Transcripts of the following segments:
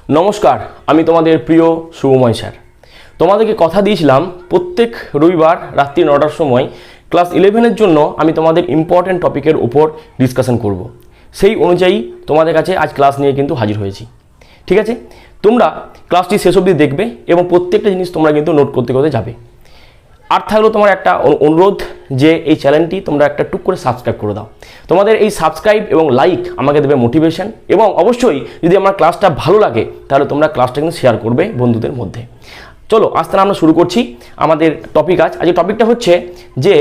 নমস্কার, আমি তোমাদের প্রিয় শুভময় স্যার। তোমাদেরকে কথা দিয়েছিলাম প্রত্যেক রবিবার রাত্রি 9টার সময় ক্লাস 11-এর জন্য আমি তোমাদের ইম্পর্টেন্ট টপিকের উপর ডিসকাশন করব। সেই অনুযায়ী তোমাদের কাছে আজ ক্লাস নিয়ে কিন্তু হাজির হয়েছি। ঠিক আছে, তোমরা ক্লাসটি শেষ অবধি দেখবে এবং প্রত্যেকটা জিনিস তোমরা কিন্তু নোট করতে করতে যাবে। আর থাকলো তোমার একটা অনুরোধ যে এই চ্যানেলটি তোমরা একটা টুক করে সাবস্ক্রাইব করে দাও। তোমাদের এই সাবস্ক্রাইব এবং লাইক আমাকে দেবে মোটিভেশন, এবং অবশ্যই যদি আমার ক্লাসটা ভালো লাগে তাহলে তোমরা ক্লাসটা কিন্তু শেয়ার করবে বন্ধুদের মধ্যে। চলো আজ তাহলে আমরা শুরু করছি আমাদের টপিক। আজকে টপিকটা হচ্ছে যে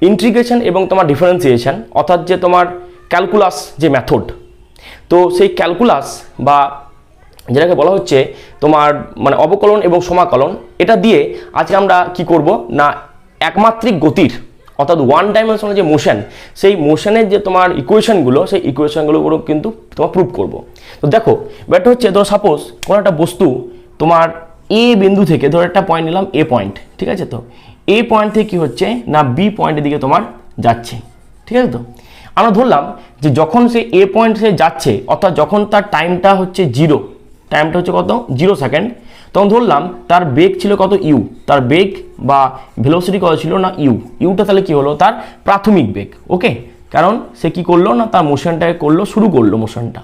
ইন্টিগ্রেশন এবং তোমার ডিফারেন্সিয়েশন, অর্থাৎ যে তোমার ক্যালকুলাস যে মেথড, তো সেই ক্যালকুলাস বা যেটাকে বলা হচ্ছে তোমার মানে অবকলন এবং সমাকলন, এটা দিয়ে আজকে আমরা কি করব না একমাত্রিক গতির অর্থাৎ ওয়ান ডাইমেনশনাল যে মোশন, সেই মোশনের যে তোমার ইকুয়েশনগুলো, সেই ইকুয়েশনগুলো কিন্তু তোমার প্রুভ করব। তো দেখো ব্যাপারটা হচ্ছে, ধরো সাপোজ কোনো একটা বস্তু তোমার এ বিন্দু থেকে, ধরো একটা পয়েন্ট নিলাম এ পয়েন্ট, ঠিক আছে, তো এ পয়েন্ট থেকে কি হচ্ছে না বি পয়েন্টের দিকে তোমার যাচ্ছে, ঠিক আছে। তো আমরা ধরলাম যে যখন সে এ পয়েন্ট সে যাচ্ছে, অর্থাৎ যখন তার টাইমটা হচ্ছে জিরো, টাইমটা হচ্ছে কত 0 সেকেন্ড, তখন ধরলাম তার বেগ ছিল কত ইউ, তার বেগ বা ভেলোসিটি কত ছিল না ইউটা, তাহলে কি হলো তার প্রাথমিক বেগ। ওকে, কারণ সে কি করলো না তার মোশনটাকে শুরু করলো মোশনটা।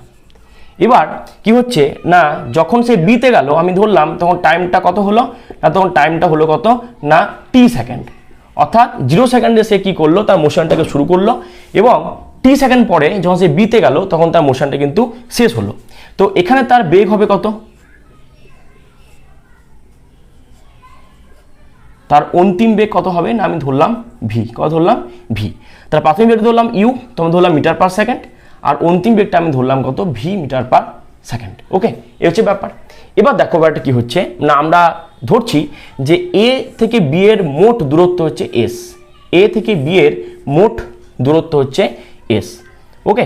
এবার কি হচ্ছে না যখন সে বিতে গেল, আমি ধরলাম তখন টাইমটা কত হলো না, তখন টাইমটা হলো কত না টি সেকেন্ড, অর্থাৎ 0 সেকেন্ডে সে কি করলো তার মোশনটাকে শুরু করলো, এবং টি সেকেন্ড পরে যখন সে বিতে গেল তখন তার মোশনটা কিন্তু শেষ হলো। তো এখানে তার বেগ হবে কত, তার অন্তিম বেগ কত হবে না আমি ধরলাম ভি, কত ধরলাম ভি। তার প্রাথমিক বেগ ধরলাম ইউ, তখন ধরলাম মিটার পার সেকেন্ড, আর অন্তিম বেগটা আমি ধরলাম কত ভি মিটার পার সেকেন্ড। ওকে, এই হচ্ছে ব্যাপার। এবার দেখো ব্যাপারটা কি হচ্ছে না আমরা ধরছি যে এ থেকে বি এর মোট দূরত্ব হচ্ছে এস, এ থেকে বি এর মোট দূরত্ব হচ্ছে এস। ওকে,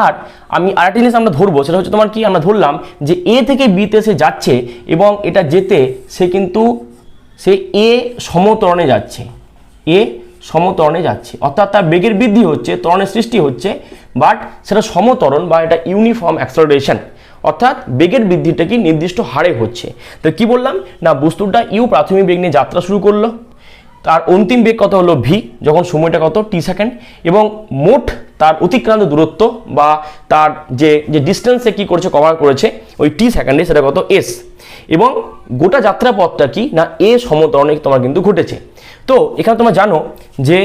আর আমি আরেকটা জিনিস আমরা ধরবো, সেটা হচ্ছে তোমার কি, আমরা ধরলাম যে এ থেকে বিতে সে যাচ্ছে এবং এটা যেতে সে কিন্তু সে এ সমত্বরণে যাচ্ছে, এ সমত্বরণে যাচ্ছে, অর্থাৎ তার বেগের বৃদ্ধি হচ্ছে, ত্বরণের সৃষ্টি হচ্ছে, বাট সেটা সমত্বরণ বা এটা ইউনিফর্ম অ্যাক্সেলারেশন, অর্থাৎ বেগের বৃদ্ধিটা কি নির্দিষ্ট হারে হচ্ছে। তো কি বললাম না বস্তুটা ইউ প্রাথমিক বেগ নিয়ে যাত্রা শুরু করলো, তার অন্তিম বেগ কত হলো ভি, যখন সময়টা কত টি সেকেন্ড, এবং মোট তার অতিক্রান্ত দূরত্ব বা তার যে ডিস্টেন্সে কি করেছে কভার করেছে ওই টি সেকেন্ডে, সেটা কত এস, এবং গোটা যাত্রাপথটা কি না এ সমতরণে তোমার কিন্তু ঘটেছে। তো এখানে তোমরা জানো যে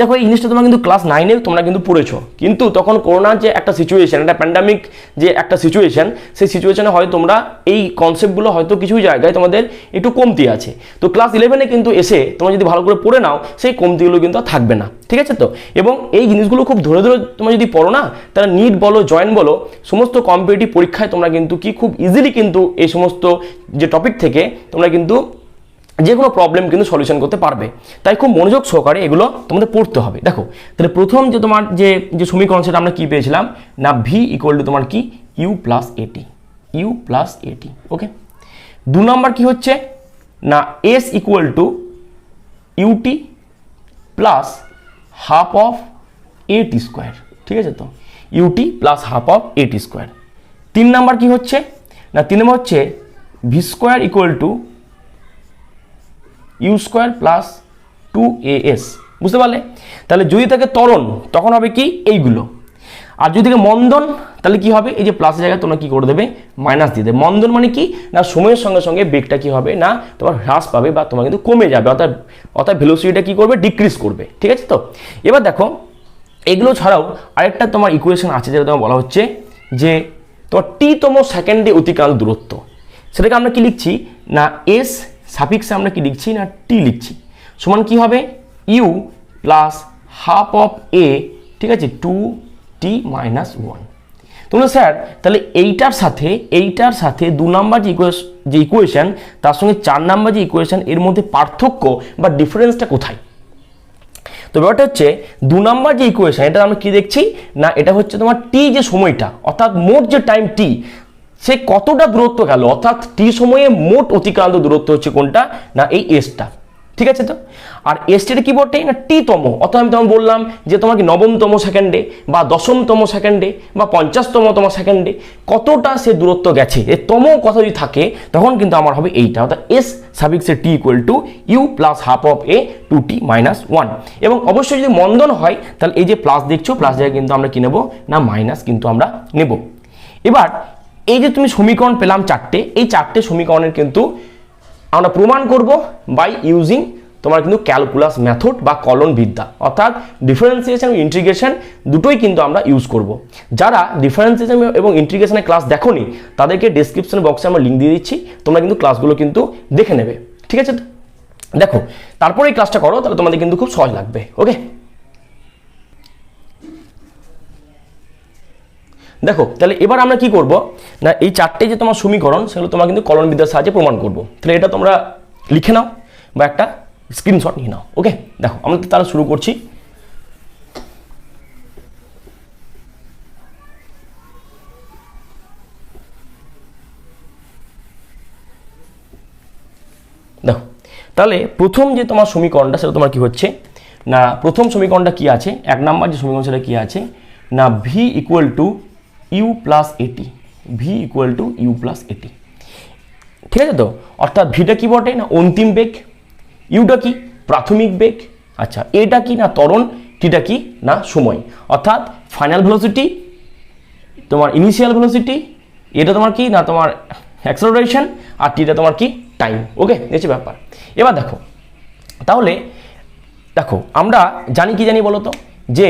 দেখো এই জিনিসটা তোমরা কিন্তু ক্লাস 9-এ তোমরা কিন্তু পড়েছো, কিন্তু তখন করোনার যে একটা সিচুয়েশন, একটা প্যান্ডামিক যে একটা সিচুয়েশন, সেই সিচুয়েশনে হয়তো তোমরা এই কনসেপ্টগুলো হয়তো কিছু জায়গায় তোমাদের একটু কমতি আছে। তো ক্লাস 11-এ কিন্তু এসে তোমরা যদি ভালো করে পড়ে নাও সেই কমতিগুলো কিন্তু আর থাকবে না, ঠিক আছে। তো এবং এই জিনিসগুলো খুব ধরে ধরে তোমরা যদি পড়ো না, তাহলে নিট বলো জয়েন্ট বলো সমস্ত কম্পিটিটিভ পরীক্ষায় তোমরা কিন্তু কি খুব ইজিলি কিন্তু এই সমস্ত যে টপিক থেকে তোমরা কিন্তু যে কোনো প্রবলেম কিন্তু সলিউশন করতে পারবে। তাই খুব মনোযোগ সহকারে এগুলো তোমাদের পড়তে হবে। দেখো তাহলে প্রথম যে তোমার যে সমীকরণ, সেটা আমরা কি পেয়েছিলাম না ভি ইকুয়াল টু তোমার কি u plus a t, u plus a t. Okay, 2 নম্বর কি হচ্ছে না s equal to u t plus half of a t square, ঠিক আছে। তো u t plus half of a t square. 3 নম্বর কি হচ্ছে না 3 নম্বর হচ্ছে v square equal to u square plus 2as। বুঝতে পারলে? তাহলে যদি থাকে ত্বরণ তখন হবে কি এইগুলো, আর যদি থাকে মন্দন তাহলে কি হবে এই যে প্লাসের জায়গায় তোমরা কি করে দেবে মাইনাস দিয়ে দেবে। মন্দন মানে কি না সময়ের সঙ্গে সঙ্গে বেগটা কি হবে না তোমার হ্রাস পাবে বা তোমার কিন্তু কমে যাবে, অর্থাৎ ভেলোসিটিটা কি করবে ডিক্রিজ করবে, ঠিক আছে। তো এবার দেখো এগুলো ছাড়াও আরেকটা তোমার ইকুয়েশন আছে যেটা তোমার বলা হচ্ছে যে তোমার টি-তম সেকেন্ডে অতিক্রান্ত দূরত্ব, সেটাকে আমরা কি লিখছি না এস সাফিক্সে আমরা কি লিখছি না টি লিখছি, সমান কি হবে ইউ প্লাস হাফ অফ এ, ঠিক আছে, 2t - 1। তোমরা স্যার তাহলে এইটার সাথে 2 নাম্বার যে ইকুয়েশন তার সঙ্গে 4 নাম্বার যে ইকুয়েশন, এর মধ্যে পার্থক্য বা ডিফারেন্সটা কোথায়? তো ব্যাপারটা হচ্ছে 2 নাম্বার যে ইকুয়েশন, এটা আমরা কি দেখছি না এটা হচ্ছে তোমার টি যে সময়টা, অর্থাৎ মোট যে টাইম টি, সে কতটা দূরত্ব গেল, অর্থাৎ টি সময়ে মোট অতিক্রান্ত দূরত্ব হচ্ছে কোনটা না এই এসটা, ঠিক আছে তো। আর এসটিটা কি বটে না টি-তম, অর্থাৎ আমি তোমাকে বললাম যে তোমার কি নবমতম সেকেন্ডে বা দশমতম সেকেন্ডে বা 50তম সেকেন্ডে কতটা সে দূরত্ব গেছে, এর তম কথা যদি থাকে তখন কিন্তু আমার হবে এইটা, অর্থাৎ এস সাফিক্সে t equal to u plus half of a two t minus one. এবং অবশ্যই যদি মন্দন হয় তাহলে এই যে প্লাস দেখছো প্লাস জায়গায় কিন্তু আমরা কি নেব না মাইনাস কিন্তু আমরা নেব। এবার এই যে তুমি সমীকরণ পেলাম চারটে, এই চারটে সমীকরণের কিন্তু আমরা প্রমাণ করব বাই ইউজিং তোমার কিন্তু ক্যালকুলাস মেথড বা কলন বিদ্যা, অর্থাৎ ডিফারেন্সিয়েশন এবং ইন্টিগ্রেশন দুটোই কিন্তু আমরা ইউজ করব। যারা ডিফারেন্সিয়েশন এবং ইন্টিগ্রেশনের ক্লাস দেখোনি তাদেরকে ডেসক্রিপশন বক্সে আমরা লিঙ্ক দিয়ে দিচ্ছি, তোমরা কিন্তু ক্লাসগুলো কিন্তু দেখে নেবে। ঠিক আছে, দেখো তারপরে এই ক্লাসটা করো, তাহলে তোমাদের কিন্তু খুব সহজ লাগবে। ওকে, দেখো তাহলে এবার আমরা কি করব না এই চারটে যে তোমার সমীকরণ সেগুলো তোমরা কিন্তু কলন বিদ্যার সাহায্যে প্রমাণ করব। তাহলে এটা তোমরা লিখে নাও বা একটা স্ক্রিনশট নিয়ে নাও। ওকে, দেখো আমরা তাহলে শুরু করছি। দেখো তাহলে প্রথম যে তোমার সমীকরণটা সেটা তোমার কি হচ্ছে না, প্রথম সমীকরণটা কি আছে, এক নাম্বার যে সমীকরণ সেটা কি আছে না v equal to u plus at, v equal to u plus at. ঠিক আছে তো, অর্থাৎ ভিটা কি বটে না অন্তিম বেগ, ইউটা কি প্রাথমিক বেগ, আচ্ছা এটা কি না ত্বরণ, টিটা কি না সময়, অর্থাৎ ফাইনাল ভেলোসিটি, তোমার ইনিশিয়াল ভেলোসিটি, এটা তোমার কি না তোমার অ্যাক্সেলারেশন, আর টিটা তোমার কি টাইম। ওকে, এই ব্যাপার। এবার দেখো তাহলে দেখো আমরা জানি কি জানি বলো তো যে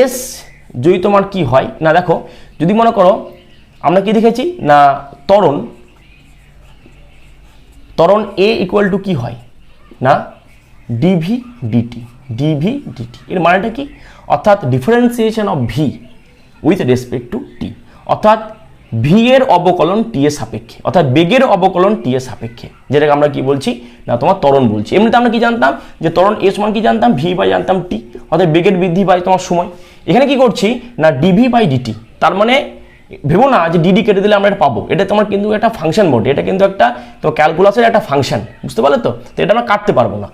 এস যদি তোমার কি হয় না, দেখো যদি মনে করো আমরা কি দেখেছি না ত্বরণ এ ইকুয়াল টু কি হয় না ডিভি ডিটি, ডিভি ডিটি এর মানেটা কি, অর্থাৎ differentiation of v with respect to t, অর্থাৎ ভি এর অবকলন টি এর সাপেক্ষে, অর্থাৎ বেগের অবকলন টি এর সাপেক্ষে, যেটাকে আমরা কি বলছি না তোমার ত্বরণ বলছি। এমনিতে আমরা কি জানতাম যে ত্বরণ এ সমান কি জানতাম ভি বাই জানতাম টি, অর্থাৎ বেগের বৃদ্ধি বাই তোমার সময়। এখানে কি করছি না ডিভি বাই ডিটি, তার মানে ভেবো না যে ডিডি কেটে দিলে আমরা এটা পাবো, এটা তোমার কিন্তু একটা ফাংশন বটে, এটা কিন্তু একটা তো ক্যালকুলাসের একটা ফাংশন, বুঝতে পারলে তো, এটা আমরা কাটতে পারবো না।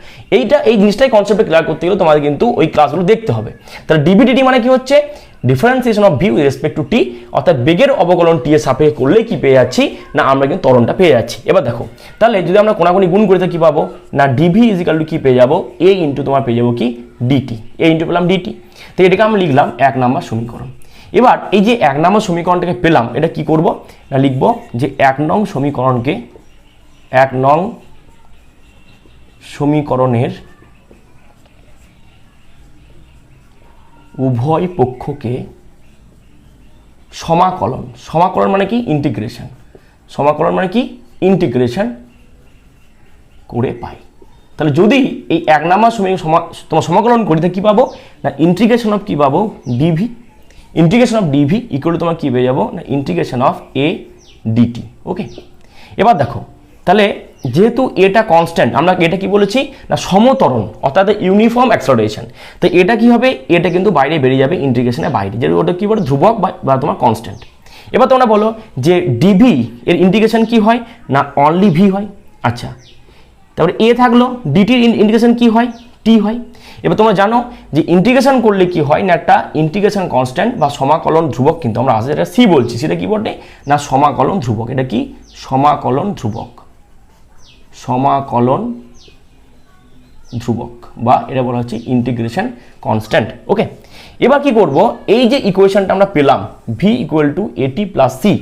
এই জিনিসটাই কনসেপ্টে ক্লিয়ার করতে গেলে তোমাদের কিন্তু ওই ক্লাসগুলো দেখতে হবে। তাহলে ডিভি ডিটি মানে কি হচ্ছে differentiation of v with respect to t, অর্থাৎ বেগের অবকলন টি এর সাপেক্ষে করলে কি পেয়ে যাচ্ছি না আমরা কিন্তু ত্বরণটা পেয়ে যাচ্ছি। এবার দেখো তাহলে যদি আমরা কোনাকুনি গুণ করে কি পাবো না ডিভি ইজিক্যাল টু কি পেয়ে যাবো এ ইন্টু তোমার পেয়ে যাবো কি ডিটি, এ ইন্টু পেলাম ডিটি। তো এটাকে আমরা লিখলাম এক নাম্বার সমীকরণ। এবার এই যে এক নম্বর সমীকরণটাকে পেলাম, এটা কি করব না লিখব যে এক নং সমীকরণকে, এক নং সমীকরণের উভয় পক্ষকে সমাকলন, সমাকলন মানে কি ইন্টিগ্রেশন, সমাকলন মানে কি ইন্টিগ্রেশন করে পাই। তাহলে যদি এই এক নম্বর তোমার সমাকলন করি তাহলে কি পাবো না ইন্টিগ্রেশন অফ কি পাবো d v, integration of d v equal to তোমার কি পেয়ে যাবো না integration of a d t. Okay, এবার দেখো তাহলে যেহেতু এটা কনস্ট্যান্ট, আমরা এটা কি বলেছি না সমতরণ, অর্থাৎ ইউনিফর্ম অ্যাক্সেলারেশন, তো এটা কি হবে এটা কিন্তু বাইরে বেরিয়ে যাবে ইন্টিগ্রেশনের বাইরে, যেটা ওটা কি বলে ধ্রুবক বা তোমার কনস্ট্যান্ট। এবার তোমরা বলো যে ডিভি এর ইন্টিগ্রেশন কি হয় না অনলি ভি হয়, আচ্ছা তারপরে এ থাকলো, ডিটির ইন্টিগ্রেশন কি হয় টি হয়। এবার তোমরা জানো যে ইন্টিগ্রেশন করলে কি হয় না একটা ইন্টিগ্রেশন কনস্ট্যান্ট বা সমাকলন ধ্রুবক কিন্তু আমরা আসলে এটা সি বলছি, সেটা কি বটে না সমাকলন ধ্রুবক, এটা কি সমাকলন ধ্রুবক, সমাকলন ধ্রুবক বা এটা বলা হচ্ছে ইন্টিগ্রেশন কনস্ট্যান্ট। ওকে, এবার কি করব এই যে ইকুয়েশনটা আমরা পেলাম ভি ইকুয়াল টু এটি প্লাস সি,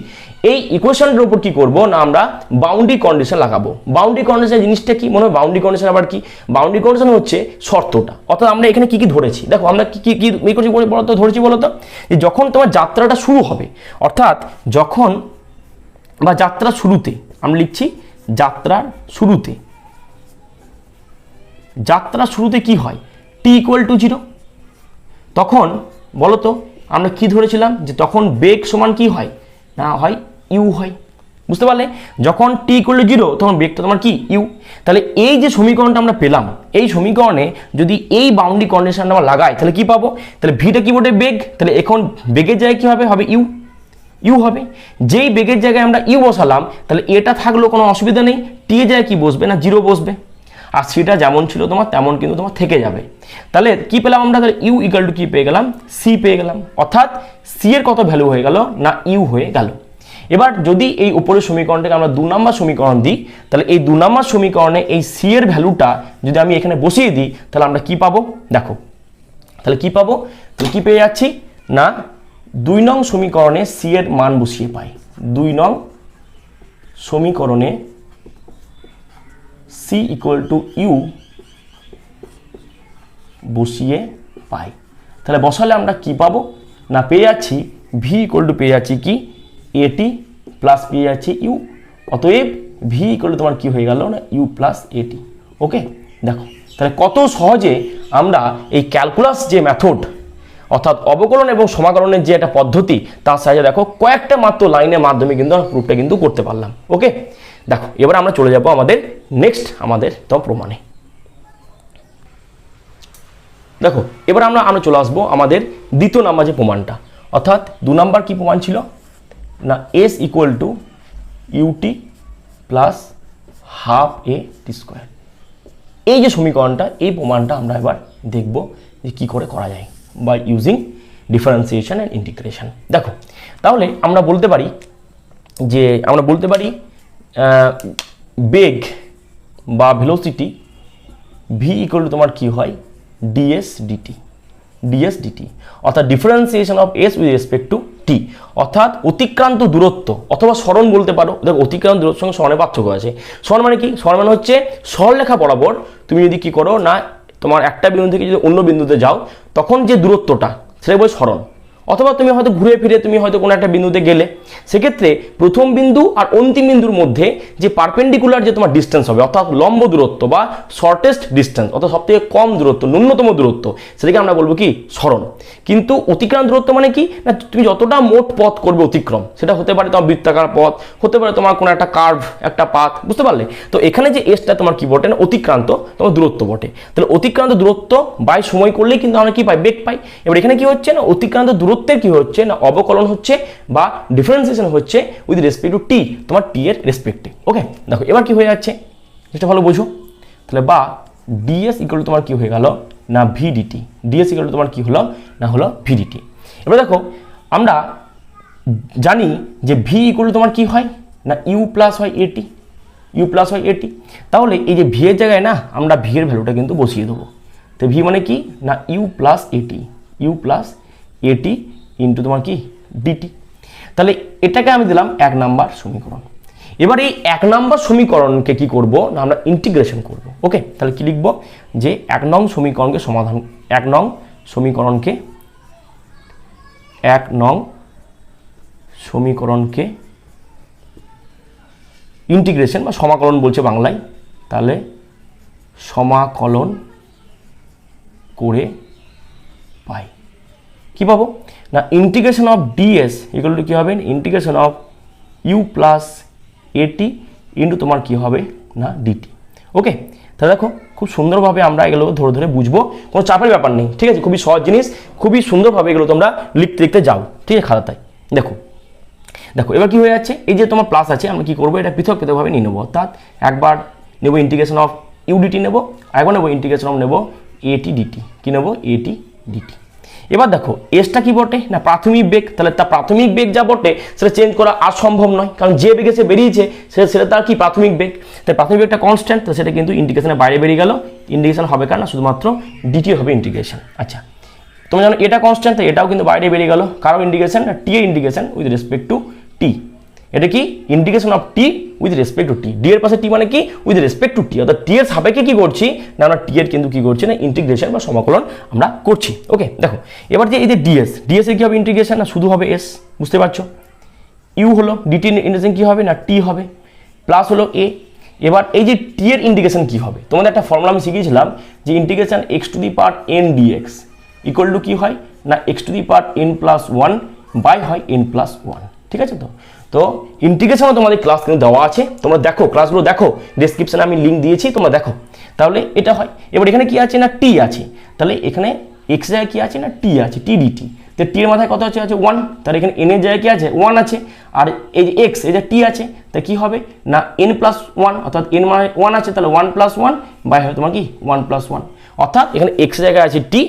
এই ইকুয়েশনটার উপর কি করব না আমরা বাউন্ডারি কন্ডিশন লাগাবো। বাউন্ডারি কন্ডিশন জিনিসটা কি মনে হয়, বাউন্ডারি কন্ডিশন আবার কি, বাউন্ডারি কন্ডিশন হচ্ছে শর্তটা, অর্থাৎ আমরা এখানে কি কি ধরেছি, দেখো আমরা কি কি কি করছি বলতো ধরেছি বলতো যে যখন তোমার যাত্রাটা শুরু হবে, অর্থাৎ যখন বা যাত্রা শুরুতে আমরা লিখছি যাত্রার শুরুতে, যাত্রা শুরুতে কি হয় টি ইকুয়াল টু 0, তখন বলতো আমরা কি ধরেছিলাম যে তখন বেগ সমান কি হয় না হয় ইউ হয়, বুঝতে পারলে, যখন টি ইকুয়াল টু 0 তখন বেগটা তোমার কি ইউ। তাহলে এই যে সমীকরণটা আমরা পেলাম, এই সমীকরণে যদি এই বাউন্ডারি কন্ডিশনটা আমরা লাগাই তাহলে কি পাবো, তাহলে ভিটা কি বটে বেগ, তাহলে এখন বেগের জায়গায় কি হবে হবে ইউ, ইউ হবে। যেই বেগের জায়গায় আমরা ইউ বসালাম তাহলে এটা থাকলো কোনো অসুবিধা নেই, টি এর জায়গায় কি বসবে না 0 বসবে। আর সিটা যেমন ছিল তোমার তেমন কিন্তু তোমার থেকে যাবে। তাহলে কি পেলাম আমরা, তাহলে ইউ ইকুয়াল টু কি পেয়ে গেলাম, সি পেয়ে গেলাম, অর্থাৎ সি এর কত ভ্যালু হয়ে গেল না ইউ হয়ে গেল। এবার যদি এই উপরের সমীকরণটাকে আমরা 2 নম্বর সমীকরণ দিই, তাহলে এই 2 নম্বর সমীকরণে এই সি এর ভ্যালুটা যদি আমি এখানে বসিয়ে দিই, তাহলে আমরা কি পাবো দেখো, তাহলে কি পাবো, তাহলে কি পেয়ে যাচ্ছি না 2 নং সমীকরণে সি এর মান বসিয়ে পাই, 2 নং সমীকরণে সি ইকুয়াল টু ইউ বসিয়ে পাই। তাহলে বসালে আমরা কি পাবো না পেয়ে যাচ্ছি ভি ইকুয়াল টু পেয়ে যাচ্ছি কি এটি প্লাস পেয়ে যাচ্ছি ইউ, অতএব ভি ইকুয়াল টু তোমার কি হয়ে গেল না ইউ প্লাস এটি। ওকে, দেখো তাহলে কত সহজে আমরা এই ক্যালকুলাস যে মেথড অর্থাৎ অবকলন এবং সমাকলনের যে একটা পদ্ধতি তার সাহায্যে দেখো কয়েকটা মাত্র লাইনের মাধ্যমে কিন্তু প্রুফটা কিন্তু করতে পারলাম। ওকে, দেখো এবার আমরা চলে যাব আমাদের নেক্সট আমাদের তো প্রমাণে। দেখো এবার আমরা চলে আসবো আমাদের দ্বিতীয় নাম্বার যে প্রমাণটা, অর্থাৎ 2 নাম্বার কি প্রমাণ ছিল না s equal to u t plus half a t square. এই যে সমীকরণটা, এই প্রমাণটা আমরা এবার দেখব যে কী করে করা যায় by using differentiation and integration. দেখো তাহলে আমরা বলতে পারি বেগ বা ভেলোসিটি ভি ইকুয়াল টু তোমার কি হয় ডিএস ডিটি, অর্থাৎ differentiation of s with respect to t, অর্থাৎ অতিক্রান্ত দূরত্ব অথবা সরণ বলতে পারো। দেখো অতিক্রান্ত দূরত্বের সঙ্গে সরণের পার্থক্য আছে। সরণ মানে কি, সরণ মানে হচ্ছে সরলরেখা বরাবর তুমি যদি কি করো না তোমার একটা বিন্দু থেকে যদি অন্য বিন্দুতে যাও তখন যে দূরত্বটা সেটা বলে সরণ। অথবা তুমি হয়তো ঘুরে ফিরে তুমি হয়তো কোনো একটা বিন্দুতে গেলে, সেক্ষেত্রে প্রথম বিন্দু আর অন্তিম বিন্দুর মধ্যে যে পারপেন্ডিকুলার যে তোমার ডিস্টেন্স হবে অর্থাৎ লম্ব দূরত্ব বা শর্টেস্ট ডিস্টেন্স অর্থাৎ সবথেকে কম দূরত্ব ন্যূনতম দূরত্ব, সেটাকে আমরা বলবো কি সরণ। কিন্তু অতিক্রান্ত দূরত্ব মানে কি না তুমি যতটা মোট পথ করবে অতিক্রম, সেটা হতে পারে তোমার বৃত্তাকার পথ, হতে পারে তোমার কোনো একটা কার্ভ একটা পাথ, বুঝতে পারলে? তো এখানে যে এসটা তোমার কি বটে না অতিক্রান্ত তোমার দূরত্ব বটে। তাহলে অতিক্রান্ত দূরত্ব বাই সময় করলেই কিন্তু আমরা কি পাই বেগ পাই। এবার এখানে কি হচ্ছে না অতিক্রান্ত দূরত্বের কি হচ্ছে না অবকলন হচ্ছে বা ডিফারেন্সিয়েশন হচ্ছে উইথ রেসপেক্ট টু টি, তোমার টি এর রেসপেক্টে। ওকে, দেখো এবার কি হয়ে যাচ্ছে যেটা ভালো বোঝো। তাহলে বা ডিএস ইকুয়াল তোমার কি হয়ে গেল না ভিডিটি, ডিএস ইকুয়াল তোমার কি হলো না হলো ভিডিটি। এবার দেখো আমরা জানি যে ভি ইকুয়াল তোমার কি হয় না ইউ প্লাস হয় এটি, ইউ প্লাস হয় এটি। তাহলে এই যে ভি এর জায়গায় না আমরা ভি এর ভ্যালুটা কিন্তু বসিয়ে দেবো। তো ভি মানে কি না u plus a t, u plus এটি ইন্টু তোমার কি ডিটি। তাহলে এটাকে আমি দিলাম 1 নাম্বার সমীকরণ। এবার এই 1 নাম্বার সমীকরণকে কি করব না আমরা ইন্টিগ্রেশন করব। ওকে, তাহলে কি লিখব যে 1 নং সমীকরণকে সমাধান 1 নং সমীকরণকে ইন্টিগ্রেশন বা সমাকলন বলছে বাংলায়, তাহলে সমাকলন করে পাই কি পাবো না integration of DS equal to কি হবে ইন্টিগ্রেশন অফ ইউ প্লাস এটি ইন্টু তোমার কি হবে না ডিটি। ওকে, তাহলে দেখো খুব সুন্দরভাবে আমরা এগুলো ধরে ধরে বুঝবো, কোনো চাপের ব্যাপার নেই, ঠিক আছে? খুবই সহজ জিনিস, খুবই সুন্দরভাবে এগুলো তোমরা লিখতে যাও, ঠিক আছে খাতায়। দেখো এবার কি হয়ে যাচ্ছে, এই যে তোমার প্লাস আছে আমরা কি করবো এটা পৃথকভাবে নিয়ে নেবো, অর্থাৎ একবার নেবো ইন্টিগ্রেশন অফ ইউডিটি নেবো, আরেকবার নেবো ইন্টিগ্রেশন অফ নেবো এটি ডিটি, কি নেবো এটি ডিটি। এবার দেখো এসটা কি বটে না প্রাথমিক বেগ, তাহলে তার প্রাথমিক বেগ যা বটে সেটা চেঞ্জ করা আর সম্ভব নয়, কারণ যে বেগে সে বেরিয়েছে সেটা তার কি প্রাথমিক বেগ। তাই প্রাথমিক বেগটা কনস্ট্যান্ট, তো সেটা কিন্তু ইন্টিগ্রেশনের বাইরে বেরিয়ে গেল, ইন্টিগ্রেশন হবে কার না শুধুমাত্র ডিটি হবে ইন্টিগ্রেশন। আচ্ছা তোমরা জানো এটা কনস্ট্যান্ট, তো এটাও কিন্তু বাইরে বেরিয়ে গেল, কারো ইন্টিগ্রেশন না টি এর ইন্টিগ্রেশন উইথ রেসপেক্ট টু টি। এটা কি integration of T with respect to T, D এর পাশে টি মানে কি উইথ রেসপেক্ট টু টি, অর্থাৎ টি এর সাপেক্ষে কি করছি না আমরা টি এর কিন্তু কি করছি না ইন্টিগ্রেশন বা সমাকলন আমরা করছি। ওকে, দেখো এবার যে এই যে ডিএস এর কি হবে ইন্টিগ্রেশন না শুধু হবে এস, বুঝতে পারছো? ইউ হলো ডিটি ইন্টিগ্রেশন কি হবে না টি হবে, প্লাস হলো এ। এবার এই যে টি এর ইন্টিগ্রেশন কি হবে, তোমাদের একটা ফর্মুলা আমি শিখিয়েছিলাম যে integration x to the power n d x equal to কি হয় না x to the power n plus 1 by হয় এন প্লাস 1, ঠিক আছে? তো ইন্টিগ্রেশনও তোমাদের ক্লাস কিন্তু দেওয়া আছে, তোমরা দেখো ক্লাসগুলো দেখো, ডেসক্রিপশনে আমি লিঙ্ক দিয়েছি তোমরা দেখো, তাহলে এটা হয়। এবার এখানে কি আছে না টি আছে, তাহলে এখানে এক্স জায়গায় কি আছে না টি আছে টি ডিটি, তো টি এর মাথায় কত আছে 1, তাহলে এখানে এন এর জায়গায় কি আছে 1 আছে, আর এই যে এক্স এই যে টি আছে, তা কি হবে না এন প্লাস 1, অর্থাৎ এন মানে 1 আছে, তাহলে 1 + 1 বাই হয় তোমার কি 1 + 1, অর্থাৎ এখানে এক্স এর জায়গায় আছে টি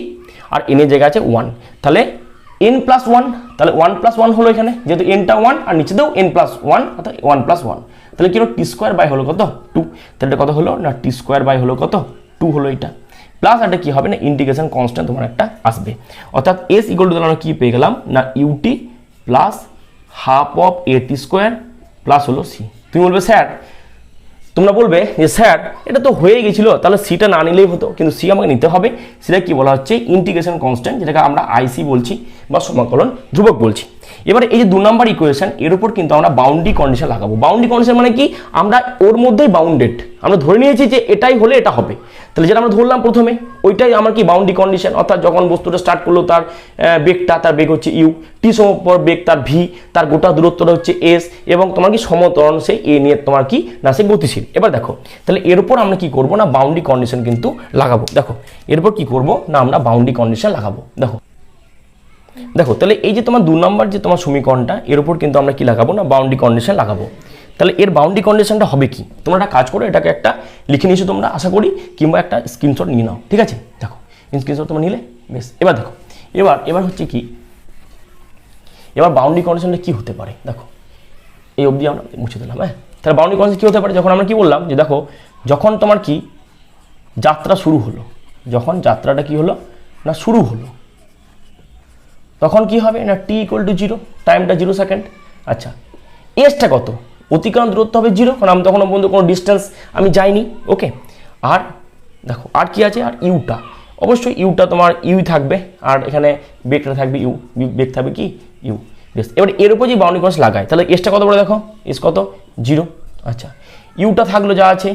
আর এন এর জায়গায় আছে 1, তাহলে n + 1, তাহলে 1 + 1 হলো এখানে, যেহেতু nটা 1 আর নিচে দাও n + 1, অর্থাৎ 1 + 1, তাহলে কি হলো t² বাই হলো কত 2, তাহলে এটা কত হলো না t² বাই হলো কত 2 হলো এটা, প্লাস এটা কি হবে না ইন্টিগ্রেশন কনস্ট্যান্ট তোমার একটা আসবে, অর্থাৎ s = তাহলে আমরা কি পেয়ে গেলাম না ut plus half of at² plus হলো c। তুমি বলবে স্যার, তোমরা বলবে যে স্যার এটা তো হয়ে গেছিল, তাহলে সিটা না নিলেই হতো, কিন্তু সি আমাকে নিতে হবে। সেটা কি বলা হচ্ছে ইন্টিগ্রেশন কনস্ট্যান্ট, যেটাকে আমরা আইসি বলছি বা সমাকলন ধ্রুবক বলছি। এবারে এই যে 2 নম্বর ইকুয়েশন, এর উপর কিন্তু আমরা বাউন্ডারি কন্ডিশন লাগাবো। বাউন্ডারি কন্ডিশন মানে কি, আমরা ওর মধ্যেই বাউন্ডেড, আমরা ধরে নিয়েছি যে এটাই হলে এটা হবে, তাহলে যেটা আমরা ধরলাম প্রথমে ওইটাই আমার কি বাউন্ডারি কন্ডিশন, অর্থাৎ যখন বস্তুটা স্টার্ট করলো তার বেগটা, তার বেগ হচ্ছে ইউ, টি সময় পর বেগ তার ভি, তার গোটা দূরত্বটা হচ্ছে এস, এবং তোমার কি সমতরণ সে এ নিয়ে তোমার কি না সে গতিশীল। এবার দেখো তাহলে এর উপর আমরা কি করব না বাউন্ডারি কন্ডিশন কিন্তু লাগাবো। দেখো এরপর কি করব না আমরা বাউন্ডারি কন্ডিশন লাগাবো। দেখো দেখো তাহলে এই যে তোমার 2 নম্বর যে তোমার সমীকরণটা, এর উপর কিন্তু আমরা কি লাগাবো না বাউন্ডারি কন্ডিশন লাগাবো। তাহলে এর বাউন্ডারি কন্ডিশনটা হবে কি, তোমরা একটা কাজ করো, এটাকে একটা লিখে নিয়েছো তোমরা আশা করি, কিংবা একটা স্ক্রিনশট নিয়ে নাও, ঠিক আছে। দেখো স্ক্রিনশট তোমরা নিলে বেশ। এবার দেখো এবার হচ্ছে কি, এবার বাউন্ডারি কন্ডিশনটা কি হতে পারে, দেখো এই অবধি আমরা মুছে দিলাম। হ্যাঁ, তাহলে বাউন্ডারি কন্ডিশন কি হতে পারে, যখন আমরা কি বললাম যে দেখো যখন তোমার কি যাত্রা শুরু হলো, যখন যাত্রাটা কি হলো না শুরু হলো, তখন কি হবে না t = 0, টাইমটা 0 সেকেন্ড। আচ্ছা এসটা কত, অতিক্রম দূরত্ব হবে 0, কারণ আমি তখন বন্ধু কোনো ডিস্টেন্স আমি যাইনি, ওকে। আর দেখো আর কি আছে, আর ইউটা, অবশ্যই ইউটা তোমার ইউ থাকবে, আর এখানে বেগটা থাকবে ইউ, বেগ থাকবে কি ইউ, বেশ। এবার এর উপর যে বাউন্ডারি কন্ডিশন লাগাই, তাহলে এসটা কত বলে দেখো, এস কত 0। আচ্ছা ইউটা থাকলো যা আছে,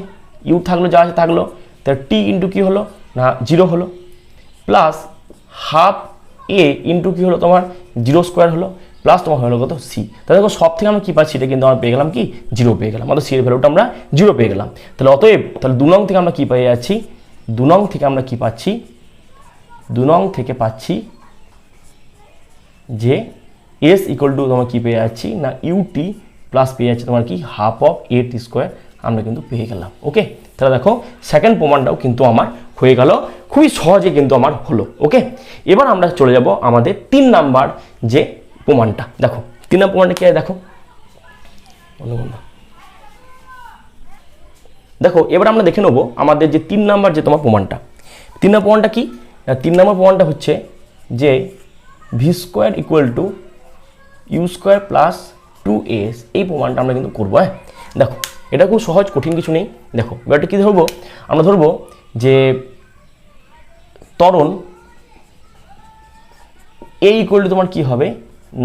ইউ থাকলো যা আছে থাকলো, তাহলে টি ইন্টু কি হলো না 0 হলো, প্লাস হাফ এ ইন্টু কি হলো তোমার 0² হলো, প্লাস তোমার হলো কত সি। তাহলে দেখো সব থেকে আমরা কি পাচ্ছি, এটা কিন্তু আমরা পেয়ে গেলাম কি 0 পেয়ে গেলাম, আমাদের সি এর ভ্যালুটা আমরা 0 পেয়ে গেলাম। তাহলে অতএব তাহলে 2 নং থেকে আমরা কি পেয়ে যাচ্ছি, 2 নং থেকে আমরা কি পাচ্ছি, 2 নং থেকে পাচ্ছি যে এস = তোমার কি পেয়ে যাচ্ছি না ইউটি প্লাস পেয়ে যাচ্ছি তোমার কি হাফ অফ at² আমরা কিন্তু পেয়ে গেলাম, ওকে। তাহলে দেখো সেকেন্ড প্রমাণটাও কিন্তু আমার হয়ে গেল, খুবই সহজে কিন্তু আমার হলো, ওকে। এবার আমরা চলে যাব আমাদের 3 নাম্বার যে প্রমাণটা। দেখো 3 নম্বর প্রমাণটা কি আছে দেখো, দেখো এবার আমরা দেখে নেবো আমাদের যে 3 নাম্বার যে তোমার প্রমাণটা। 3 নম্বর প্রমাণটা কি, 3 নম্বর প্রমাণটা হচ্ছে যে v² = u² + 2s, এই প্রমাণটা আমরা কিন্তু করবো। হ্যাঁ দেখো এটা খুব সহজ, কঠিন কিছু নেই। দেখো এবারটা কি ধরবো, আমরা ধরবো যে ত্বরণ a = তোমার কি হবে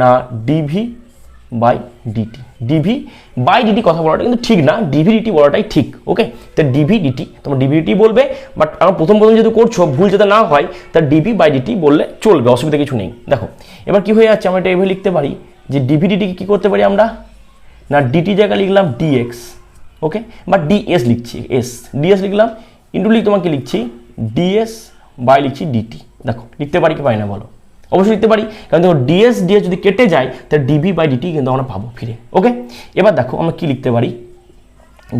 না dv/dt। dv/dt কথা বলাটা কিন্তু ঠিক না, dv/dt বলাটাই ঠিক, ওকে। তো dv/dt তোমার dv/dt বলবে, বাট আমার প্রথম যেহেতু করছো ভুল যাতে না হয়, তার dv/dt বললে চলবে, অসুবিধা কিছু নেই। দেখো এবার কি হয়ে যাচ্ছে, আমরা এটা এভাবে লিখতে পারি যে dv/dt কি করতে পারি আমরা না dt জায়গায় লিখলাম dx, ওকে, বা ds লিখছি, ds লিখলাম ইন্টু তোমাকে লিখছি ds বাই লিখছি dt। দেখো লিখতে পারি কি পারি না বলো, অবশ্যই লিখতে পারি, কারণ দেখো ds যদি কেটে যায় তাহলে dv/dt কিন্তু আমরা পাবো ফিরে, ওকে। এবার দেখো আমরা কি লিখতে পারি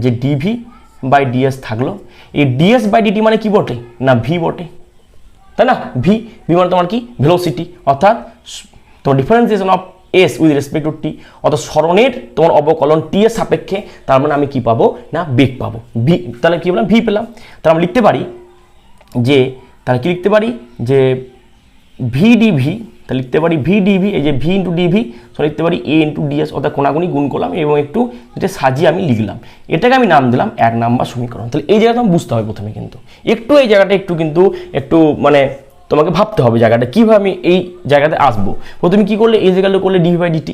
যে dv/ds থাকলো, এই ds/dt মানে কি বটে না v বটে, তাই না। v মানে তোমার কি ভেলোসিটি, অর্থাৎ তোমার differentiation of s with respect to t, অর্থাৎ স্মরণের তোমার অবকলন টি এর সাপেক্ষে, তার মানে আমি কি পাবো না বেগ পাবো, ভি। তাহলে কি বললাম ভি পেলাম, তাহলে আমরা লিখতে পারি যে তাহলে কি লিখতে পারি যে vdv, তাহলে লিখতে পারি vdv, এই যে v × dv, সো লিখতে পারি a × ds, অর্থাৎ কোনাগুনি গুণ করলাম এবং একটু যেটা সাজিয়ে আমি লিখলাম, এটাকে আমি নাম দিলাম 1 নম্বর সমীকরণ। তাহলে এই জায়গাটা আমি বুঝতে হবে প্রথমে, কিন্তু একটু এই জায়গাটা একটু মানে তোমাকে ভাবতে হবে জায়গাটা কীভাবে আমি এই জায়গাতে আসবো। প্রথমে কী করলে এই জায়গাটা করলে dv/dt,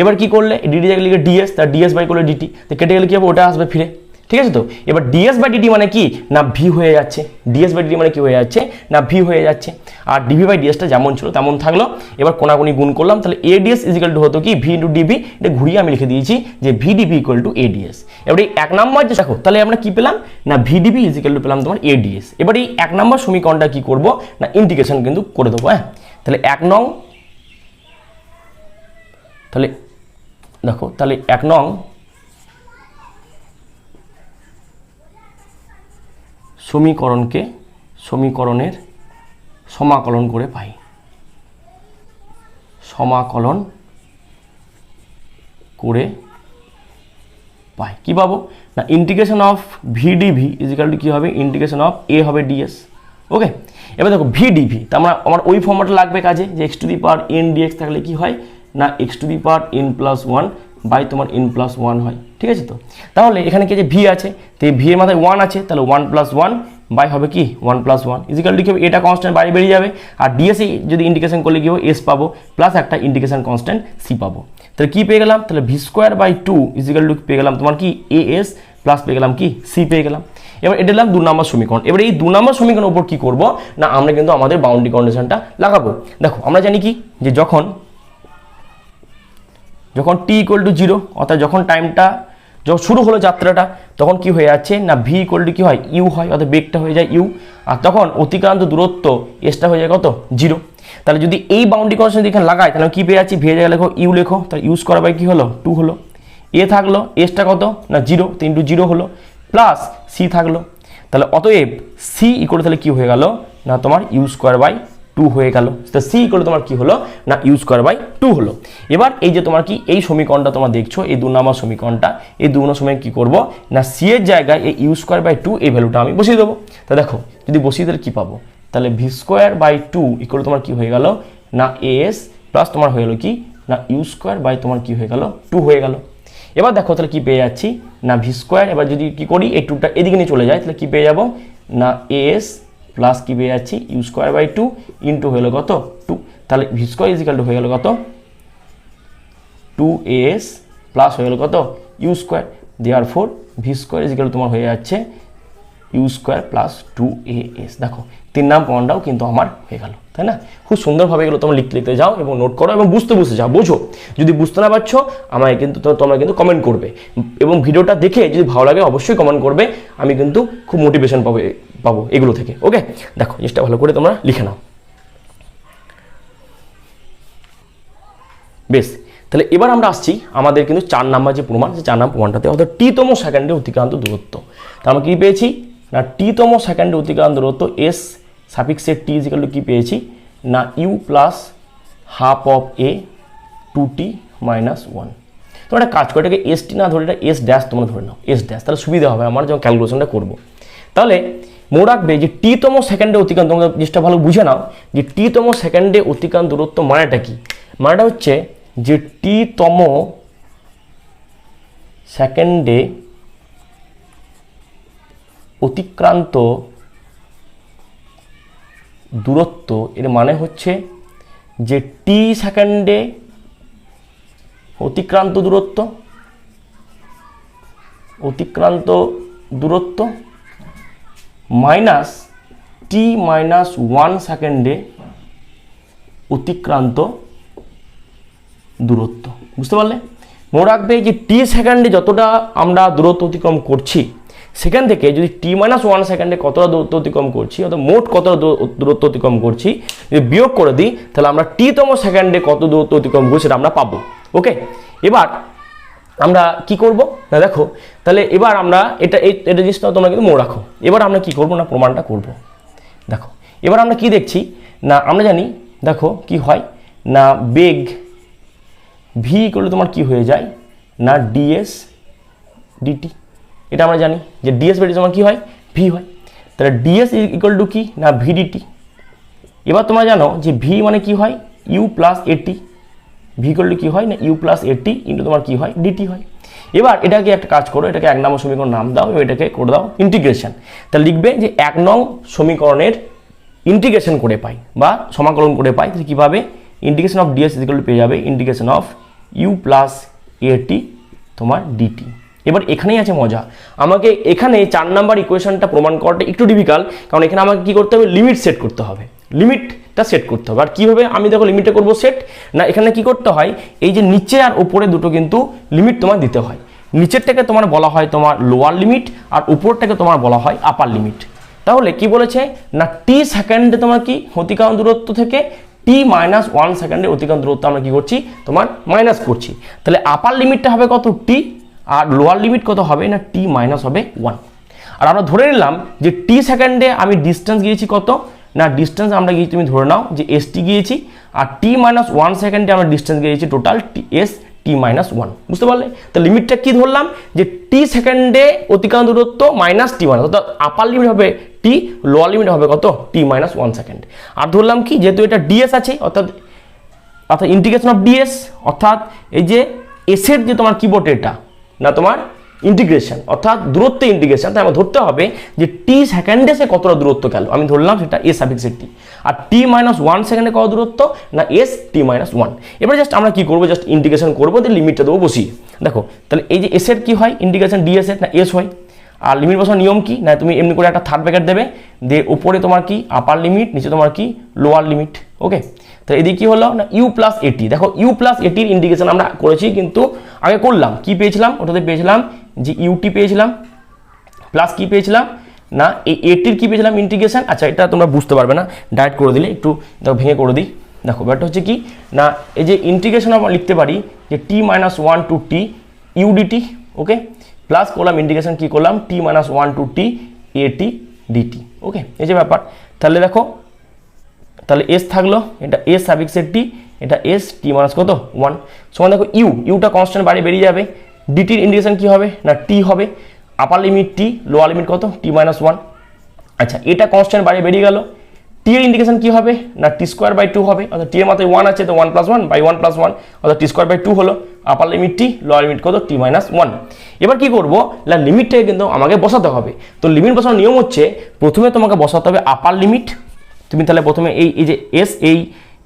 এবার কি করলে dt জায়গায় লিখে ds, তার ds বাই করলে dt, তো কেটে গেলে কী হবে ওটা আসবে ফিরে, ঠিক আছে। তো এবার ds/dt মানে কি না v হয়ে যাচ্ছে, ds/dt মানে কি হয়ে যাচ্ছে না v হয়ে যাচ্ছে, আর dv/dsটা যেমন ছিল তেমন থাকলো। এবার কোনাকুনি গুণ করলাম, তাহলে ads = হতো কি v × dv, এটা ঘুরিয়ে আমি লিখে দিয়েছি যে vdv = ads। এবার এই 1 নম্বর যে দেখো তাহলে আমরা কি পেলাম না vdv = পেলাম তোমার ads। এবার এই 1 নম্বর সমীকরণটা কি করব না ইন্টিগ্রেশন কিন্তু করে দেবো। হ্যাঁ তাহলে 1 নং তাহলে দেখো, তাহলে 1 নং সমীকরণের সমাকলন করে পাই, সমাকলন করে পাই কি পাবো না ইন্টিগ্রেশন অফ ভিডিভি ইজিক্যাল টু কি হবে, ইন্টিগ্রেশন অফ এ হবে ডিএস। ওকে, এবার দেখো ভিডিভি, তার মানে আমার ওই ফর্মটা লাগবে কাজে, যে x to the power n d x থাকলে কি হয় না x to the power n plus one by তোমার এন প্লাস ওয়ান হয়। ঠিক আছে, তো তাহলে এখানে কি যে ভি আছে, তো এই ভি এর মাথায় 1 আছে, তাহলে 1 প্লাস 1 বাই হবে কি 1 প্লাস 1 ইজিক্যাল টু কি হবে, এটা কনস্ট্যান্ট বাইরে বেরিয়ে যাবে, আর ডিএসে যদি ইন্টিগ্রেশন করলে কি হবে এস পাবো প্লাস একটা ইন্টিগ্রেশন কনস্ট্যান্ট সি পাবো। তাহলে কি পেয়ে গেলাম, তাহলে v square by 2 equal to পেয়ে গেলাম তোমার কি এ এস প্লাস পেয়ে গেলাম কি সি পেয়ে গেলাম। এবার এটা দিলাম 2 নম্বর সমীকরণ। এবার এই 2 নম্বর সমীকরণের উপর কি করব না আমরা কিন্তু আমাদের বাউন্ডারি কন্ডিশনটা লাগাবো। দেখো আমরা জানি কি যে যখন টি ইকুয়াল টু 0 অর্থাৎ যখন টাইমটা যখন শুরু হলো যাত্রাটা তখন কি হয়ে যাচ্ছে না ভি ইকুয়াল টু কি হয় ইউ হয়, অর্থাৎ বেগটা হয়ে যায় ইউ, আর তখন অতিক্রান্ত দূরত্ব এসটা হয়ে যায় কত 0। তাহলে যদি এই বাউন্ডারি কন্ডিশন এখানে লাগাই তাহলে কি পেয়ে যাচ্ছি, ভি এর জায়গায় লেখো ইউ লেখো, তাহলে ইউজ করা বাই কি হলো 2 হলো, এ থাকলো এসটা কত না 0, তো ইন্টু 0 হলো, প্লাস সি থাকলো, তাহলে অতএব সি ইকুয়াল তাহলে কি হয়ে গেল না তোমার ইউ স্কোয়ার বাই 2 হয়ে গেল। তো সি ইকুয়াল তোমার কি হলো না ইউ স্কোয়ার বাই 2 হলো। এবার এই যে তোমার কি এই সমীকরণটা তোমরা দেখছো, এই 2 নম্বর সমীকরণটা, এই 2 নম্বর সমীকরণ কি করব না সি এর জায়গায় এই ইউ স্কোয়ার বাই 2 এই ভ্যালুটা আমি বসিয়ে দেবো। তো দেখো যদি বসিয়ে দিলে কি পাবো, তাহলে ভি স্কোয়ার বাই 2 ইকুয়াল তোমার কি হয়ে গেল না এস প্লাস তোমার হয়ে গেলো কি না ইউ স্কোয়ার বাই তোমার কি হয়ে গেল 2 হয়ে গেল। এবার দেখো তাহলে কি পেয়ে যাচ্ছি না ভি স্কোয়ার, এবার যদি কি করি এই 2টা এদিকে নিয়ে চলে যায় তাহলে কি পেয়ে যাবো না এস প্লাস কি পেয়ে যাচ্ছি ইউ স্কোয়ার বাই 2 ইন্টু হলো কত 2, তাহলে ভি স্কোয়ার ইজিক্যাল টু হয়ে গেল কত 2as প্লাস হয়ে গেল কত u square, therefore v square equal তোমার হয়ে যাচ্ছে ইউ স্কোয়ার প্লাস 2as। দেখো 3 নাম পয়েন্টটাও কিন্তু আমার হয়ে গেল, তাই না? খুব সুন্দরভাবে এগুলো তোমরা লিখতে যাও এবং নোট করো এবং বুঝতে যাও, বোঝো। যদি বুঝতে না পারছো আমায় কিন্তু তোমরা কিন্তু কমেন্ট করবে, এবং ভিডিওটা দেখে যদি ভালো লাগে অবশ্যই কমেন্ট করবে, আমি কিন্তু খুব মোটিভেশন পাবো এগুলো থেকে। ওকে, দেখো জিনিসটা ভালো করে তোমরা লিখে নাও। বেশ, তাহলে এবার আমরা আসছি আমাদের কিন্তু 4 নাম্বার যে প্রমাণ, যে 4 নাম্বার প্রমাণটাতে অর্থাৎ টি-তম সেকেন্ডে অতিক্রান্ত দূরত্ব। তা আমরা কি পেয়েছি না টি-তম সেকেন্ডে অতিক্রান্ত দূরত্ব এস সাফিক্সের টি ইজিক্যাল টু কি পেয়েছি না u plus half of a 2t minus 1। তোমরা একটা কাজ করে এটাকে এস টি না ধরে এটা এস ড্যাশ তোমরা ধরে নাও, এস ড্যাশ, তাহলে সুবিধা হবে আমার যখন ক্যালকুলেশনটা করবো। তাহলে মনে রাখবে যে টি-তম সেকেন্ডে অতিক্রান্ত, তোমরা জিনিসটা ভালো বুঝে নাও যে টি-তম সেকেন্ডে অতিক্রান্ত দূরত্ব মানেটা কি, মানেটা হচ্ছে যে টি-তম সেকেন্ডে অতিক্রান্ত দূরত্ব, এর মানে হচ্ছে যে টি সেকেন্ডে অতিক্রান্ত দূরত্ব মাইনাস টি মাইনাস 1 সেকেন্ডে অতিক্রান্ত দূরত্ব। বুঝতে পারলে? মনে রাখবে যে টি সেকেন্ডে যতটা আমরা দূরত্ব অতিক্রম করছি সেখান থেকে যদি টি মাইনাস 1 সেকেন্ডে কতটা দূরত্ব অতিক্রম করছি, অর্থাৎ মোট কতটা দূরত্ব অতিক্রম করছি যদি বিয়োগ করে দিই তাহলে আমরা টি-তম সেকেন্ডে কত দূরত্ব অতিক্রম করছি সেটা আমরা পাবো। ওকে, এবার আমরা কি করব না দেখো, তাহলে এবার আমরা এটা জিনিসটা তোমরা কিন্তু মনে রাখো। এবার আমরা কি করব না প্রমাণটা করব। দেখো এবার আমরা কি দেখছি না আমরা জানি, দেখো কি হয় না বেগ ভি করলে তোমার কি হয়ে যায় না ডিএস ডিটি, এটা আমরা জানি যে ডিএস বাই তোমার কি হয় ভি হয়, তাহলে ডিএস ইকুয়াল টু কি না ভিডিটি। এবার তোমরা জানো যে ভি মানে কি হয় you plus at, v equal to কি হয় না ইউ প্লাস এটি ইন্টু তোমার কি হয় ডিটি হয়। এবার এটাকে একটা কাজ করো, এটাকে 1 নম্বর সমীকরণ নাম দাও এবং এটাকে করে দাও ইন্টিগ্রেশন। তাহলে লিখবে যে 1 নং সমীকরণের ইন্টিগ্রেশন করে পাই বা সমাকলন করে পাই, কীভাবে integration of DS equal to পেয়ে যাবে ইন্টিগ্রেশন অফ ইউ প্লাস এটি তোমার ডিটি। এবার এখানেই আছে মজা, আমাকে এখানে 4 নাম্বার ইকুয়েশনটা প্রমাণ করাটা একটু ডিফিকাল্ট, কারণ এখানে আমাকে কি করতে হবে লিমিট সেট করতে হবে, লিমিটটা সেট করতে হবে। আর কীভাবে আমি দেখো লিমিটটা করবো সেট না, এখানে কি করতে হয় এই যে নিচে আর উপরে দুটো কিন্তু লিমিট তোমার দিতে হয়। নিচেরটাকে তোমার বলা হয় তোমার লোয়ার লিমিট আর উপরটাকে তোমার বলা হয় আপার লিমিট। তাহলে কি বলেছে না টি সেকেন্ডে তোমার কি অতিক্রান্ত দূরত্ব থেকে টি মাইনাস 1 সেকেন্ডের অতিক্রান্ত দূরত্ব আমরা কি করছি তোমার মাইনাস করছি। তাহলে আপার লিমিটটা হবে কত টি, আর লোয়ার লিমিট কত হবে না টি মাইনাস হবে 1। আর আমরা ধরে নিলাম যে টি সেকেন্ডে আমি ডিস্টেন্স গিয়েছি কত না ডিস্টেন্স আমরা গিয়েছি, তুমি ধরে নাও যে এস টি গিয়েছি, আর টি মাইনাস 1 সেকেন্ডে আমরা ডিস্টেন্স গিয়েছি টোটাল এস টি মাইনাস 1। বুঝতে পারলে? তো লিমিটটা কি ধরলাম যে টি সেকেন্ডে অতিক্রান্ত দূরত্ব মাইনাস টি মাইনাস, অর্থাৎ আপার লিমিট হবে টি, লোয়ার লিমিট হবে কত টি মাইনাস 1 সেকেন্ড। আর ধরলাম কি যেহেতু এটা ডিএস আছে অর্থাৎ ইন্টিগ্রেশন অফ ডিএস, অর্থাৎ এই যে এসের যে তোমার কিবোর্ড এটা না তোমার ইন্টিগ্রেশন অর্থাৎ দূরত্ব ইন্টিগ্রেশন, তাই আমার ধরতে হবে যে টি সেকেন্ডে সে কতটা দূরত্ব গেল, আমি ধরলাম সেটা এস সাফিক্সের টি, আর টি মাইনাস 1 সেকেন্ডে কত দূরত্ব না এস টি মাইনাস 1। এবার জাস্ট আমরা কি করবো জাস্ট ইন্টিগ্রেশন করবো, দিয়ে লিমিটটা দেবো বসিয়ে। দেখো তাহলে এই যে এসের কি হয় ইন্টিগ্রেশন ডিএস এর না এস হয়, আর লিমিট বসানোর নিয়ম কি না তুমি এমনি করে একটা থার্ড ব্র্যাকেট দেবে, দিয়ে উপরে তোমার কি আপার লিমিট, নিচে তোমার কি লোয়ার লিমিট। ওকে, তো এদিকে কি হলো না ইউ প্লাস এটি। দেখো ইউ প্লাস এটির ইন্টিগ্রেশন আমরা করেছি কিন্তু আগে করলাম কি পেয়েছিলাম, ওটাতে পেয়েছিলাম যে ইউটি পেয়েছিলাম প্লাস কি পেয়েছিলাম না এই এটির কি পেয়েছিলাম ইন্টিগ্রেশন। আচ্ছা এটা তোমরা বুঝতে পারবে না, ডাইরেক্ট করে দিলে একটু দেখো ভেঙে করে দিই। দেখো ব্যাপারটা হচ্ছে কি না এই যে ইন্টিগ্রেশন আমরা লিখতে পারি যে টি মাইনাস 1 টু টি ইউডিটি। ওকে, প্লাস করলাম ইন্টিগ্রেশন কি করলাম টি মাইনাস 1 টু টি এটি ডিটি। ওকে, এই যে ব্যাপার। তাহলে দেখো তাহলে এস থাকলো, এটা এস সাফিক্সের টি, এটা এস টি মাইনাস কত 1 সমান দেখো ইউটা কনস্ট্যান্ট বাইরে বেরিয়ে যাবে, ডিটির ইন্টিগ্রেশন কি হবে না টি হবে, আপার লিমিট টি, লোয়ার লিমিট কত টি মাইনাস 1। আচ্ছা এটা কনস্ট্যান্ট বাইরে বেরিয়ে গেল, টি এর ইন্টিগ্রেশন কি হবে না টি স্কোয়ার বাই 2 হবে, অর্থাৎ টি এর মাথায় 1 আছে তো 1 প্লাস 1 বাই 1 প্লাস 1 অর্থাৎ টি স্কোয়ার বাই 2 হলো, আপার লিমিট টি, লোয়ার লিমিট কত টি মাইনাস 1। এবার কি করবো না লিমিটটাকে কিন্তু আমাকে বসাতে হবে। তো লিমিট বসানোর নিয়ম হচ্ছে প্রথমে তোমাকে বসাতে হবে আপার লিমিট, তুমি তাহলে প্রথমে এই যে এস এই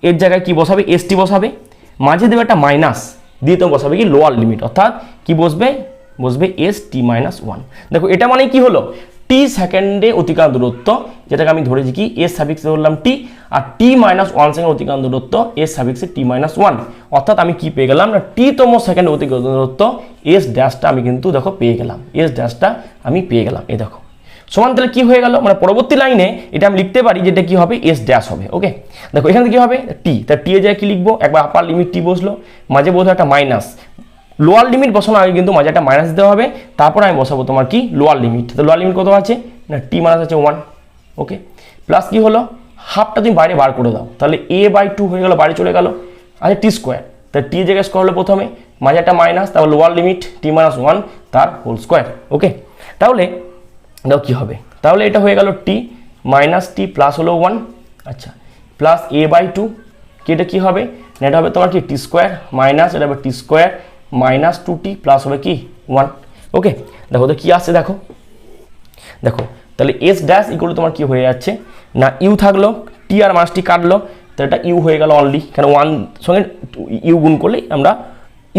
এর জায়গায় কি বসাবে এস টি বসাবে, মাঝে দেবে একটা মাইনাস, দিয়ে তুমি বসাবে কি লোয়ার লিমিট, অর্থাৎ কি বসবে এস টি মাইনাস 1। দেখো এটা মানে কি হলো টি সেকেন্ডে অতিক্রান্ত দূরত্ব, যেটাকে আমি ধরেছি কি এস সাফিক্সে ধরলাম টি, আর টি মাইনাস 1 সেকেন্ড অতিক্রান্ত দূরত্ব এস সাফিক্সে টি মাইনাস 1, অর্থাৎ আমি কি পেয়ে গেলাম না টি তম সেকেন্ডে অতিক্রান্ত দূরত্ব এস ড্যাশটা আমি কিন্তু দেখো পেয়ে গেলাম, এস ড্যাশটা আমি পেয়ে গেলাম। এই দেখো সমান তাহলে কি হয়ে গেল মানে পরবর্তী লাইনে এটা আমি লিখতে পারি যেটা কি হবে এস ড্যাশ হবে। ওকে, দেখো এখানে কি হবে টি, তার টি এর জায়গায় কি লিখবো, একবার আপার লিমিট টি বসলো, মাঝে বসলো একটা মাইনাস, লোয়ার লিমিট বসানোর আগে কিন্তু মাঝে একটা মাইনাস দিতে হবে, তারপর আমি বসাবো তোমার কি লোয়ার লিমিট। তো লোয়ার লিমিট কত আছে না টি মাইনাস আছে 1। ওকে, প্লাস কি হলো হাফটা তুমি বাইরে বার করে দাও, তাহলে এ বাই 2 হয়ে গেল, বাইরে চলে গেল। আচ্ছা টি স্কোয়ার, তার টি জায়গায় স্কোয়ার হলো প্রথমে, মাঝে একটা মাইনাস, তারপর লোয়ার লিমিট টি মাইনাস 1 তার হোল স্কোয়ার। ওকে, তাহলে দাও কি হবে, তাহলে এটা হয়ে গেল টি মাইনাস টি প্লাস হলো 1। আচ্ছা প্লাস এ বাই 2 কি এটা কি হবে না এটা হবে তোমার কি টি স্কোয়ার মাইনাস এটা হবে টি স্কোয়ার মাইনাস 2t প্লাস হবে কি 1। ওকে, দেখো তো কি আসছে, দেখো তাহলে এস ড্যাশ ইকুয়াল তোমার কি হয়ে যাচ্ছে না ইউ থাকলো, টি আর মাইনাস টি কাটলো, তো এটা ইউ হয়ে গেল অনলি, কারণ 1 সঙ্গে ইউ গুণ করলেই আমরা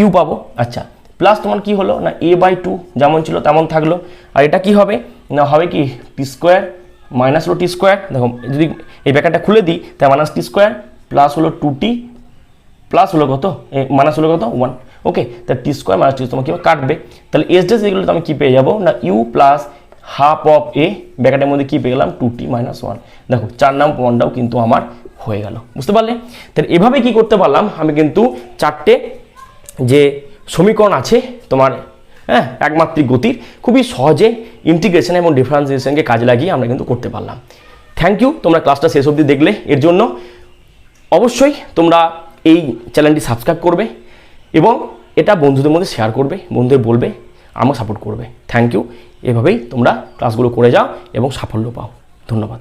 ইউ পাবো। আচ্ছা প্লাস তোমার কি হলো না এ বাই 2 যেমন ছিল তেমন থাকলো, আর এটা কি হবে না হবে কি টি স্কোয়ার মাইনাস হলো টি স্কোয়ার, দেখো যদি এই ব্র্যাকেটটা খুলে দিই তাই মাইনাস টি স্কোয়ার প্লাস হলো 2t প্লাস হলো কত মাইনাস হলো কত 1। ওকে, তা টি স্কোয়ার মাইনাস টি তোমার কীভাবে কাটবে, তাহলে এস ড্যাশ এগুলো আমি কী পেয়ে যাবো না ইউ প্লাস হাফ অফ এ ব্র্যাকেটের মধ্যে কী পেয়ে গেলাম 2t মাইনাস 1। দেখো 4 নাম প্রমাণটাও কিন্তু আমার হয়ে গেল, বুঝতে পারলে? তাহলে এভাবে কি করতে পারলাম আমি কিন্তু 4টে যে সমীকরণ আছে তোমার হ্যাঁ একমাত্রিক গতির খুবই সহজে ইন্টিগ্রেশন এবং ডিফারেন্সিয়েশনকে কাজে লাগিয়ে আমরা কিন্তু করতে পারলাম। থ্যাংক ইউ, তোমরা ক্লাসটা শেষ অবধি দেখলে, এর জন্য অবশ্যই তোমরা এই চ্যানেলটি সাবস্ক্রাইব করবে এবং এটা বন্ধুদের মধ্যে শেয়ার করবে, বন্ধুদের বলবে, আমাকে সাপোর্ট করবে। থ্যাংক ইউ, এভাবেই তোমরা ক্লাসগুলো করে যাও এবং সাফল্য পাও। ধন্যবাদ।